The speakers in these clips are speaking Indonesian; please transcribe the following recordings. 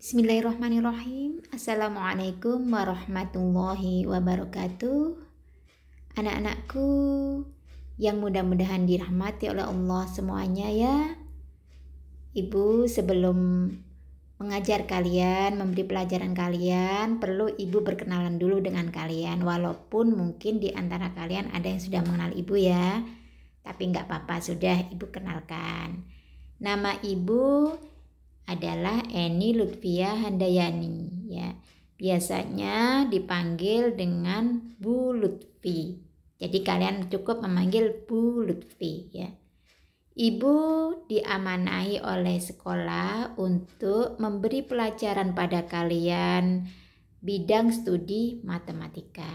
Bismillahirrahmanirrahim. Assalamualaikum warahmatullahi wabarakatuh. Anak-anakku yang mudah-mudahan dirahmati oleh Allah semuanya ya. Ibu sebelum mengajar kalian, memberi pelajaran kalian, perlu ibu berkenalan dulu dengan kalian. Walaupun mungkin di antara kalian ada yang sudah mengenal ibu ya. Tapi nggak apa-apa, sudah ibu kenalkan. Nama ibu adalah Eni Lutfia Handayani ya. Biasanya dipanggil dengan Bu Lutfi. Jadi kalian cukup memanggil Bu Lutfi ya. Ibu diamanahi oleh sekolah untuk memberi pelajaran pada kalian bidang studi matematika.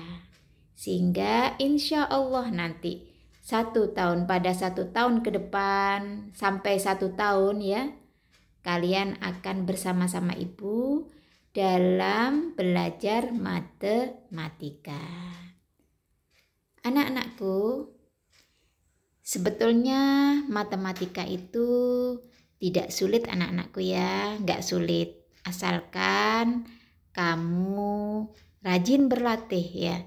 Sehingga insya Allah nanti pada 1 tahun ke depan sampai 1 tahun ya, kalian akan bersama-sama ibu dalam belajar matematika. Anak-anakku, sebetulnya matematika itu tidak sulit anak-anakku ya, nggak sulit. Asalkan kamu rajin berlatih ya.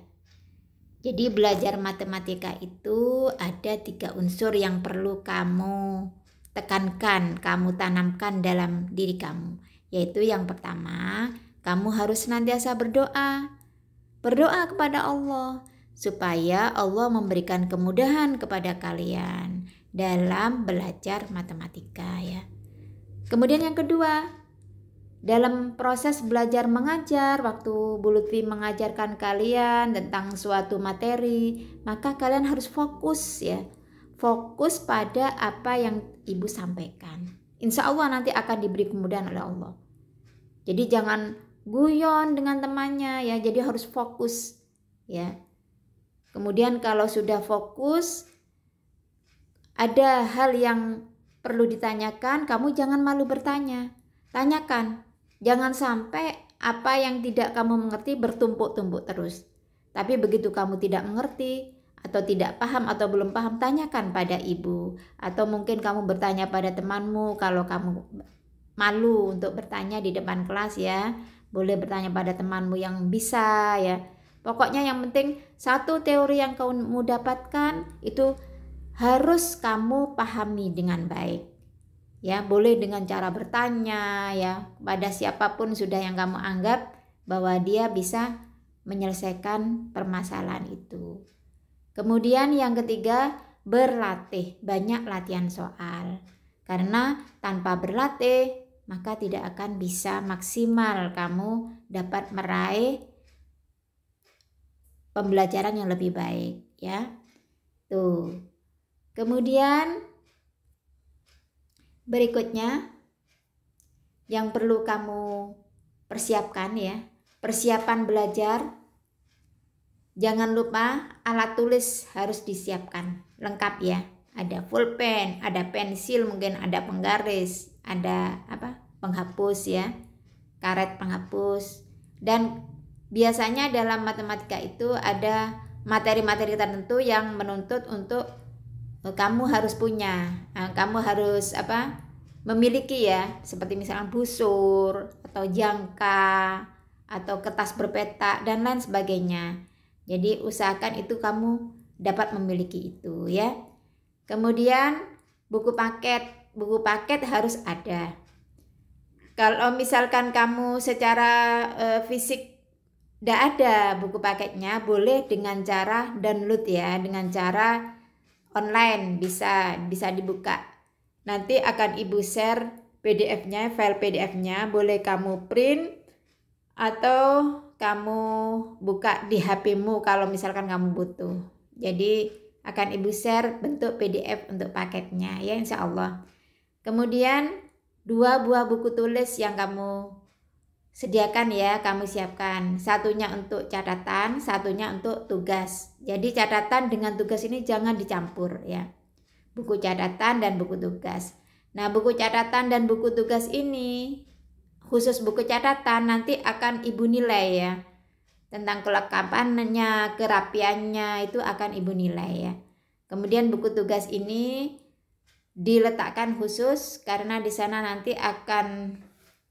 Jadi belajar matematika itu ada 3 unsur yang perlu kamu tekankan, kamu tanamkan dalam diri kamu. Yaitu yang pertama, kamu harus senantiasa berdoa. Berdoa kepada Allah supaya Allah memberikan kemudahan kepada kalian dalam belajar matematika ya. Kemudian yang kedua, dalam proses belajar mengajar, waktu Bu Lutfi mengajarkan kalian tentang suatu materi, maka kalian harus fokus ya. Fokus pada apa yang ibu sampaikan. Insya Allah nanti akan diberi kemudahan oleh Allah. Jadi jangan guyon dengan temannya ya, jadi harus fokus ya. Kemudian kalau sudah fokus, ada hal yang perlu ditanyakan, kamu jangan malu bertanya. Tanyakan. Jangan sampai apa yang tidak kamu mengerti bertumpuk-tumpuk terus. Tapi begitu kamu tidak mengerti atau tidak paham atau belum paham, tanyakan pada ibu. Atau mungkin kamu bertanya pada temanmu kalau kamu malu untuk bertanya di depan kelas ya. Boleh bertanya pada temanmu yang bisa ya. Pokoknya yang penting satu teori yang kamu dapatkan itu harus kamu pahami dengan baik. Ya, boleh dengan cara bertanya ya pada siapapun sudah yang kamu anggap bahwa dia bisa menyelesaikan permasalahan itu. Kemudian yang ketiga, berlatih, banyak latihan soal. Karena tanpa berlatih maka tidak akan bisa maksimal kamu dapat meraih pembelajaran yang lebih baik ya. Tuh. Kemudian berikutnya yang perlu kamu persiapkan ya, persiapan belajar. Jangan lupa alat tulis harus disiapkan lengkap ya. Ada pulpen, ada pensil, mungkin ada penggaris, ada penghapus ya, karet penghapus. Dan biasanya dalam matematika itu ada materi-materi tertentu yang menuntut untuk kamu harus punya, kamu harus memiliki ya, seperti misalnya busur atau jangka atau kertas berpeta dan lain sebagainya. Jadi usahakan itu kamu dapat memiliki itu ya. Kemudian buku paket harus ada. Kalau misalkan kamu secara fisik tidak ada buku paketnya, boleh dengan cara download ya, dengan cara online bisa dibuka. Nanti akan ibu share PDF-nya, file PDF-nya, boleh kamu print atau kamu buka di HP-mu kalau misalkan kamu butuh. Jadi akan ibu share bentuk PDF untuk paketnya ya insya Allah. Kemudian 2 buah buku tulis yang kamu sediakan ya, kamu siapkan. Satunya untuk catatan, satunya untuk tugas. Jadi catatan dengan tugas ini jangan dicampur ya. Buku catatan dan buku tugas. Nah, buku catatan dan buku tugas ini, khusus buku catatan nanti akan ibu nilai ya. Tentang kelengkapannya, kerapiannya itu akan ibu nilai ya. Kemudian buku tugas ini diletakkan khusus karena di sana nanti akan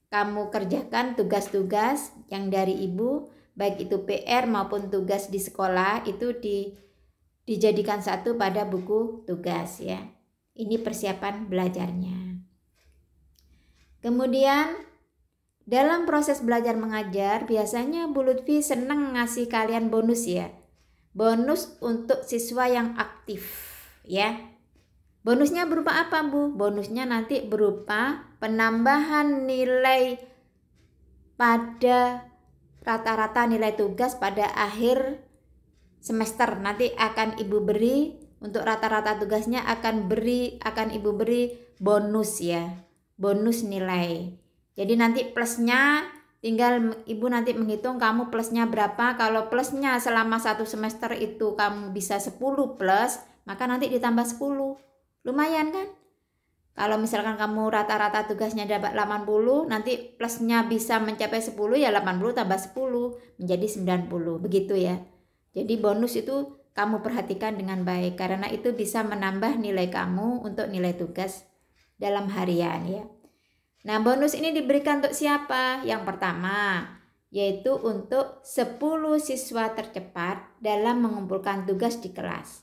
kamu kerjakan tugas-tugas yang dari ibu, baik itu PR maupun tugas di sekolah, itu dijadikan satu pada buku tugas ya. Ini persiapan belajarnya. Kemudian dalam proses belajar mengajar, biasanya Bu Lutfi senang ngasih kalian bonus ya. Bonus untuk siswa yang aktif ya. Bonusnya berupa apa Bu? Bonusnya nanti berupa penambahan nilai pada rata-rata nilai tugas pada akhir semester. Nanti akan Ibu beri untuk rata-rata tugasnya akan Ibu beri bonus ya. Bonus nilai. Jadi nanti plusnya tinggal Ibu nanti menghitung kamu plusnya berapa. Kalau plusnya selama satu semester itu kamu bisa 10 plus, maka nanti ditambah 10. Lumayan kan? Kalau misalkan kamu rata-rata tugasnya dapat 80, nanti plusnya bisa mencapai 10, ya 80 tambah 10 menjadi 90. Begitu ya. Jadi bonus itu kamu perhatikan dengan baik, karena itu bisa menambah nilai kamu untuk nilai tugas dalam harian ya. Nah, bonus ini diberikan untuk siapa? Yang pertama, yaitu untuk 10 siswa tercepat dalam mengumpulkan tugas di kelas.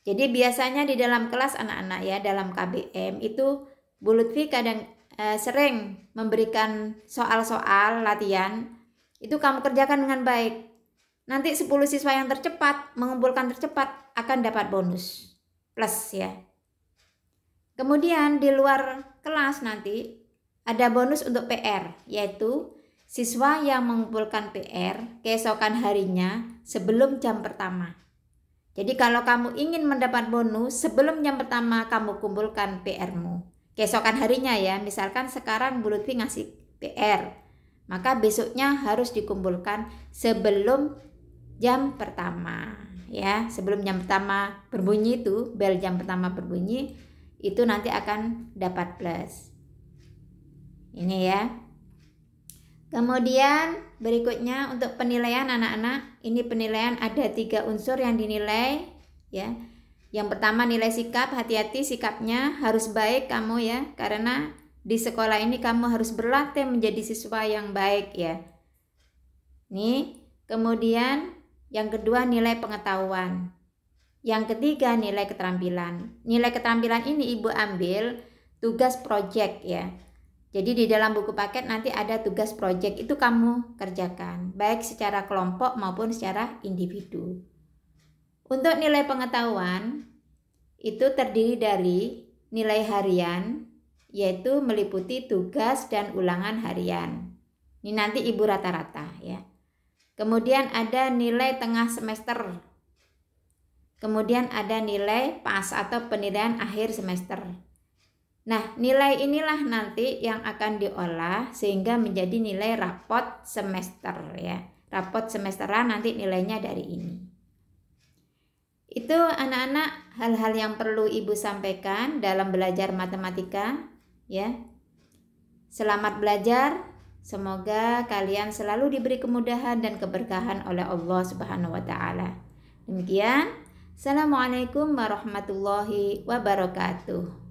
Jadi biasanya di dalam kelas anak-anak ya, dalam KBM itu Bu Lutfi kadang sering memberikan soal-soal latihan, itu kamu kerjakan dengan baik. Nanti 10 siswa yang tercepat, mengumpulkan tercepat akan dapat bonus plus ya. Kemudian di luar kelas nanti ada bonus untuk PR, yaitu siswa yang mengumpulkan PR keesokan harinya sebelum jam pertama. Jadi kalau kamu ingin mendapat bonus, sebelum jam pertama kamu kumpulkan PR-mu. Keesokan harinya ya, misalkan sekarang Bu Lutfi ngasih PR, maka besoknya harus dikumpulkan sebelum jam pertama ya. Sebelum jam pertama berbunyi itu, bel jam pertama berbunyi, itu nanti akan dapat plus. Ini ya. Kemudian berikutnya untuk penilaian anak-anak, ini penilaian ada 3 unsur yang dinilai ya. Yang pertama nilai sikap, hati-hati sikapnya harus baik kamu ya, karena di sekolah ini kamu harus berlatih menjadi siswa yang baik ya. Nih, kemudian yang kedua nilai pengetahuan. Yang ketiga nilai keterampilan. Nilai keterampilan ini Ibu ambil tugas project ya. Jadi di dalam buku paket nanti ada tugas project, itu kamu kerjakan baik secara kelompok maupun secara individu. Untuk nilai pengetahuan itu terdiri dari nilai harian, yaitu meliputi tugas dan ulangan harian. Ini nanti Ibu rata-rata ya. Kemudian ada nilai tengah semester. Kemudian ada nilai pas atau penilaian akhir semester. Nah, nilai inilah nanti yang akan diolah sehingga menjadi nilai rapot semester ya. Rapot semesteran nanti nilainya dari ini. Itu anak-anak hal-hal yang perlu Ibu sampaikan dalam belajar matematika ya. Selamat belajar. Semoga kalian selalu diberi kemudahan dan keberkahan oleh Allah Subhanahu wa taala. Demikian. Assalamualaikum warahmatullahi wabarakatuh.